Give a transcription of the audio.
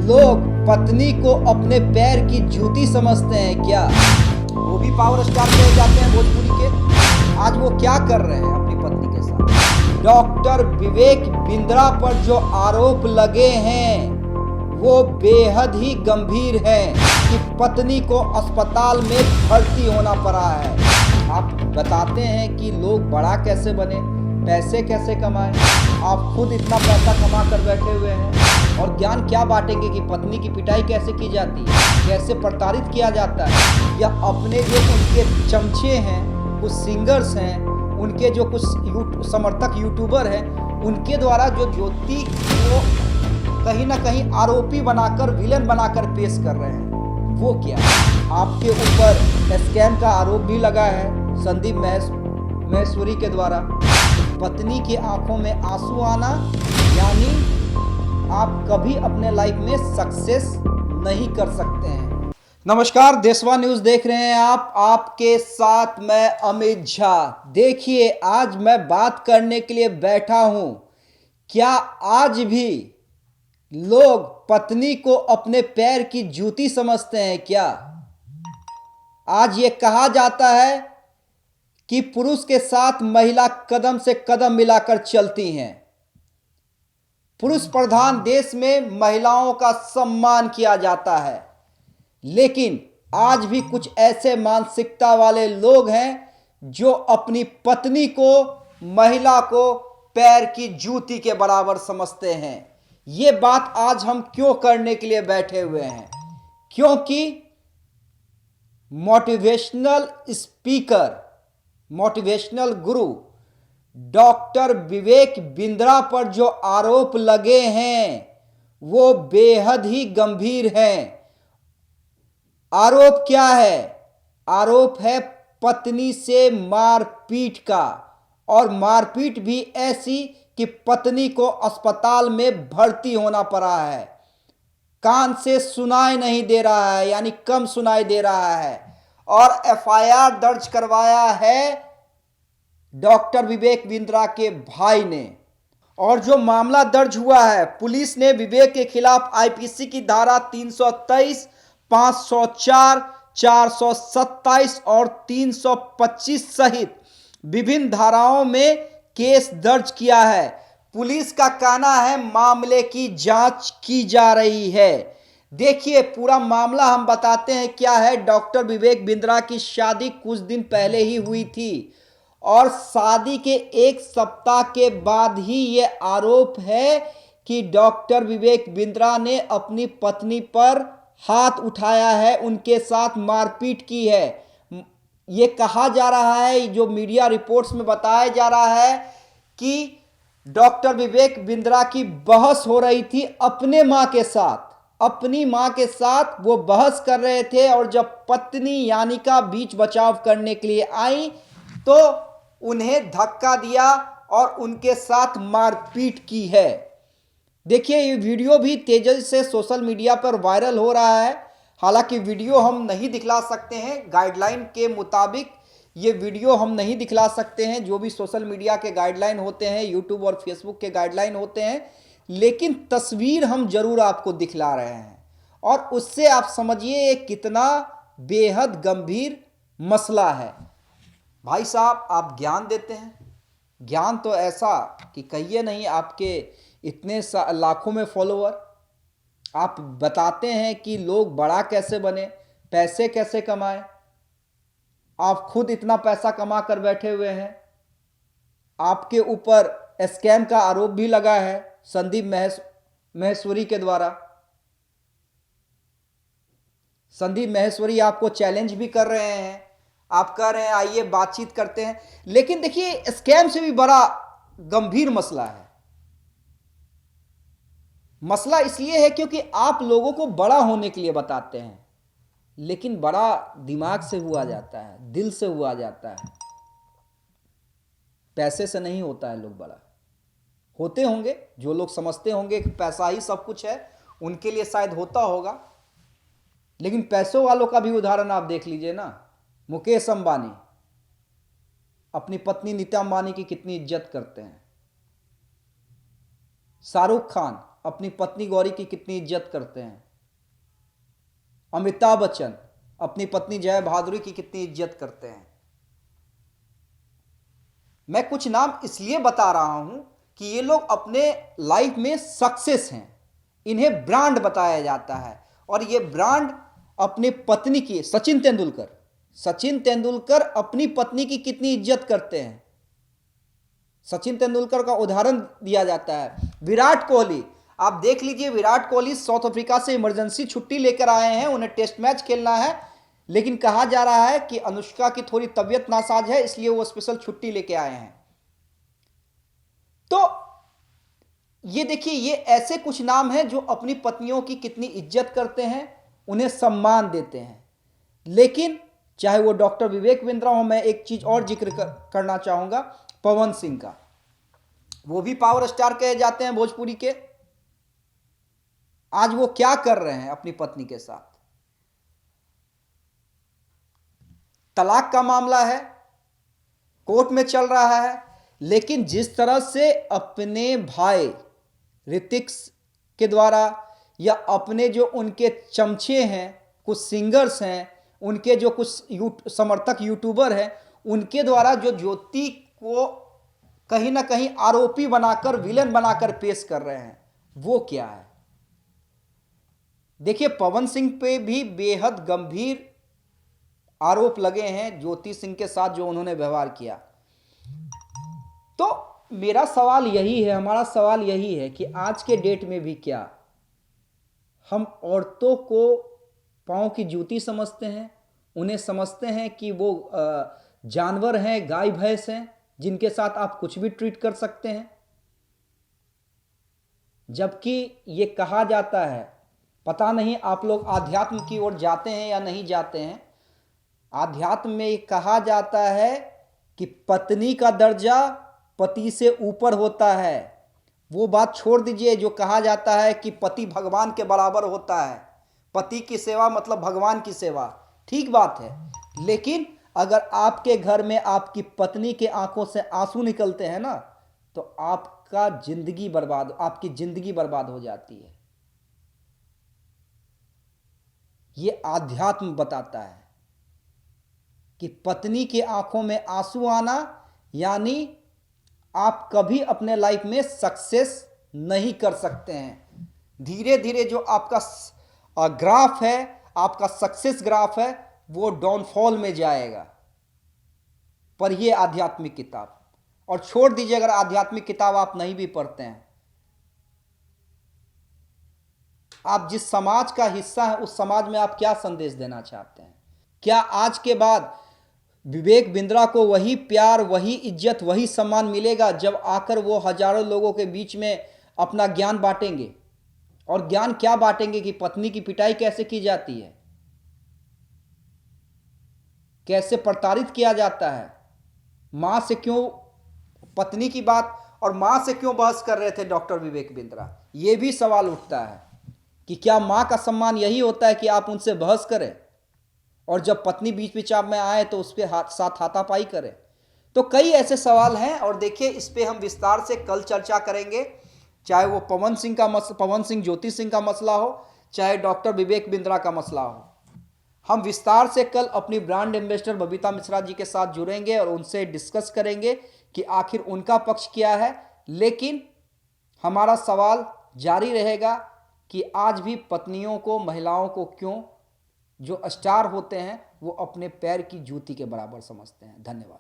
लोग पत्नी को अपने पैर की जूती समझते हैं क्या? वो भी पावर स्टार कहे जाते हैं भोजपुरी के। आज वो क्या कर रहे हैं अपनी पत्नी के साथ? डॉक्टर विवेक बिंद्रा पर जो आरोप लगे हैं वो बेहद ही गंभीर है कि पत्नी को अस्पताल में भर्ती होना पड़ा है। आप बताते हैं कि लोग बड़ा कैसे बने, पैसे कैसे कमाएं। आप खुद इतना पैसा कमा कर बैठे हुए हैं और ज्ञान क्या बांटेंगे कि पत्नी की पिटाई कैसे की जाती है, कैसे प्रताड़ित किया जाता है, या अपने जो उनके चमचे हैं, कुछ सिंगर्स हैं, उनके जो कुछ समर्थक यूट्यूबर हैं, उनके द्वारा जो ज्योति को कहीं ना कहीं आरोपी बनाकर, विलन बनाकर पेश कर रहे हैं, वो क्या है? आपके ऊपर स्कैम का आरोप भी लगा है संदीप महेश्वरी के द्वारा। पत्नी की आंखों में आंसू आना यानी आप कभी अपने लाइफ में सक्सेस नहीं कर सकते हैं। नमस्कार, देशवा न्यूज देख रहे हैं आप, आपके साथ मैं अमित झा। देखिए, आज मैं बात करने के लिए बैठा हूं, क्या आज भी लोग पत्नी को अपने पैर की जूती समझते हैं क्या? आज ये कहा जाता है कि पुरुष के साथ महिला कदम से कदम मिलाकर चलती हैं। पुरुष प्रधान देश में महिलाओं का सम्मान किया जाता है, लेकिन आज भी कुछ ऐसे मानसिकता वाले लोग हैं जो अपनी पत्नी को, महिला को पैर की जूती के बराबर समझते हैं। ये बात आज हम क्यों करने के लिए बैठे हुए हैं? क्योंकि मोटिवेशनल स्पीकर, मोटिवेशनल गुरु डॉक्टर विवेक बिंद्रा पर जो आरोप लगे हैं वो बेहद ही गंभीर हैं। आरोप क्या है? आरोप है पत्नी से मारपीट का, और मारपीट भी ऐसी कि पत्नी को अस्पताल में भर्ती होना पड़ा है। कान से सुनाई नहीं दे रहा है, यानी कम सुनाई दे रहा है, और एफआईआर दर्ज करवाया है डॉक्टर विवेक बिंद्रा के भाई ने। और जो मामला दर्ज हुआ है, पुलिस ने विवेक के खिलाफ आईपीसी की धारा 323, 504, 427 और 325 सहित विभिन्न धाराओं में केस दर्ज किया है। पुलिस का कहना है मामले की जांच की जा रही है। देखिए, पूरा मामला हम बताते हैं क्या है। डॉक्टर विवेक बिंद्रा की शादी कुछ दिन पहले ही हुई थी, और शादी के एक सप्ताह के बाद ही ये आरोप है कि डॉक्टर विवेक बिंद्रा ने अपनी पत्नी पर हाथ उठाया है, उनके साथ मारपीट की है। ये कहा जा रहा है, जो मीडिया रिपोर्ट्स में बताया जा रहा है कि डॉक्टर विवेक बिंद्रा की बहस हो रही थी अपने मां के साथ, अपनी मां के साथ वो बहस कर रहे थे, और जब पत्नी यानिका बीच बचाव करने के लिए आई तो उन्हें धक्का दिया और उनके साथ मारपीट की है। देखिए, ये वीडियो भी तेजी से सोशल मीडिया पर वायरल हो रहा है। हालांकि वीडियो हम नहीं दिखला सकते हैं, गाइडलाइन के मुताबिक ये वीडियो हम नहीं दिखला सकते हैं, जो भी सोशल मीडिया के गाइडलाइन होते हैं, यूट्यूब और फेसबुक के गाइडलाइन होते हैं, लेकिन तस्वीर हम जरूर आपको दिखला रहे हैं। और उससे आप समझिए कितना बेहद गंभीर मसला है। भाई साहब, आप ज्ञान देते हैं, ज्ञान तो ऐसा कि कहिए नहीं, आपके इतने लाखों में फॉलोअर, आप बताते हैं कि लोग बड़ा कैसे बने, पैसे कैसे कमाएं। आप खुद इतना पैसा कमा कर बैठे हुए हैं। आपके ऊपर स्कैम का आरोप भी लगा है संदीप महेश्वरी के द्वारा। संदीप महेश्वरी आपको चैलेंज भी कर रहे हैं, आप कह रहे हैं आइए बातचीत करते हैं। लेकिन देखिए, स्कैम से भी बड़ा गंभीर मसला है। मसला इसलिए है क्योंकि आप लोगों को बड़ा होने के लिए बताते हैं, लेकिन बड़ा दिमाग से हुआ जाता है, दिल से हुआ जाता है, पैसे से नहीं होता है। लोग बड़ा होते होंगे, जो लोग समझते होंगे कि पैसा ही सब कुछ है, उनके लिए शायद होता होगा, लेकिन पैसों वालों का भी उदाहरण आप देख लीजिए ना। मुकेश अंबानी अपनी पत्नी नीता अंबानी की कितनी इज्जत करते हैं। शाहरुख खान अपनी पत्नी गौरी की कितनी इज्जत करते हैं। अमिताभ बच्चन अपनी पत्नी जया बहादुरी की कितनी इज्जत करते हैं। मैं कुछ नाम इसलिए बता रहा हूं कि ये लोग अपने लाइफ में सक्सेस हैं, इन्हें ब्रांड बताया जाता है। और ये ब्रांड अपने पत्नी की, सचिन तेंदुलकर अपनी पत्नी की कितनी इज्जत करते हैं। सचिन तेंदुलकर का उदाहरण दिया जाता है। विराट कोहली, आप देख लीजिए, विराट कोहली साउथ अफ्रीका से इमरजेंसी छुट्टी लेकर आए हैं, उन्हें टेस्ट मैच खेलना है, लेकिन कहा जा रहा है कि अनुष्का की थोड़ी तबीयत नासाज है, इसलिए वो स्पेशल छुट्टी लेके आए हैं। तो ये देखिए, ये ऐसे कुछ नाम हैं जो अपनी पत्नियों की कितनी इज्जत करते हैं, उन्हें सम्मान देते हैं। लेकिन चाहे वो डॉक्टर विवेक बिंद्रा हो, मैं एक चीज और जिक्र करना चाहूंगा पवन सिंह का। वो भी पावर स्टार कहे जाते हैं भोजपुरी के। आज वो क्या कर रहे हैं अपनी पत्नी के साथ? तलाक का मामला है, कोर्ट में चल रहा है, लेकिन जिस तरह से अपने भाई ऋतिक के द्वारा या अपने जो उनके चमचे हैं, कुछ सिंगर्स हैं, उनके जो कुछ समर्थक यूट्यूबर हैं, उनके द्वारा जो ज्योति को कहीं ना कहीं आरोपी बनाकर, विलेन बनाकर पेश कर रहे हैं, वो क्या है? देखिए, पवन सिंह पे भी बेहद गंभीर आरोप लगे हैं ज्योति सिंह के साथ, जो उन्होंने व्यवहार किया। तो मेरा सवाल यही है, हमारा सवाल यही है कि आज के डेट में भी क्या हम औरतों को पांव की जूती समझते हैं? उन्हें समझते हैं कि वो जानवर हैं, गाय भैंस हैं, जिनके साथ आप कुछ भी ट्रीट कर सकते हैं। जबकि ये कहा जाता है, पता नहीं आप लोग आध्यात्म की ओर जाते हैं या नहीं जाते हैं, आध्यात्म में ये कहा जाता है कि पत्नी का दर्जा पति से ऊपर होता है। वो बात छोड़ दीजिए जो कहा जाता है कि पति भगवान के बराबर होता है। पति की सेवा मतलब भगवान की सेवा, ठीक बात है। लेकिन अगर आपके घर में आपकी पत्नी के आंखों से आंसू निकलते हैं ना, तो आपकी जिंदगी बर्बाद हो जाती है। ये आध्यात्म बताता है कि पत्नी की आंखों में आंसू आना यानी आप कभी अपने लाइफ में सक्सेस नहीं कर सकते हैं। धीरे धीरे जो आपका ग्राफ है, आपका सक्सेस ग्राफ है, वो डाउनफॉल में जाएगा। पर ये आध्यात्मिक किताब, और छोड़ दीजिए अगर आध्यात्मिक किताब आप नहीं भी पढ़ते हैं, आप जिस समाज का हिस्सा है उस समाज में आप क्या संदेश देना चाहते हैं? क्या आज के बाद विवेक बिंद्रा को वही प्यार, वही इज्जत, वही सम्मान मिलेगा जब आकर वो हजारों लोगों के बीच में अपना ज्ञान बांटेंगे? और ज्ञान क्या बांटेंगे कि पत्नी की पिटाई कैसे की जाती है, कैसे प्रताड़ित किया जाता है, मां से क्यों पत्नी की बात और मां से क्यों बहस कर रहे थे डॉक्टर विवेक बिंद्रा? यह भी सवाल उठता है कि क्या मां का सम्मान यही होता है कि आप उनसे बहस करें, और जब पत्नी बीच विचार में आए तो उसके साथ हाथापाई करें? तो कई ऐसे सवाल हैं, और देखिए इस पे हम विस्तार से कल चर्चा करेंगे। चाहे वो पवन सिंह ज्योति सिंह का मसला हो, चाहे डॉक्टर विवेक बिंद्रा का मसला हो, हम विस्तार से कल अपनी ब्रांड एम्बेसडर बबीता मिश्रा जी के साथ जुड़ेंगे और उनसे डिस्कस करेंगे कि आखिर उनका पक्ष क्या है। लेकिन हमारा सवाल जारी रहेगा कि आज भी पत्नियों को, महिलाओं को क्यों जो स्टार होते हैं वो अपने पैर की जूती के बराबर समझते हैं। धन्यवाद।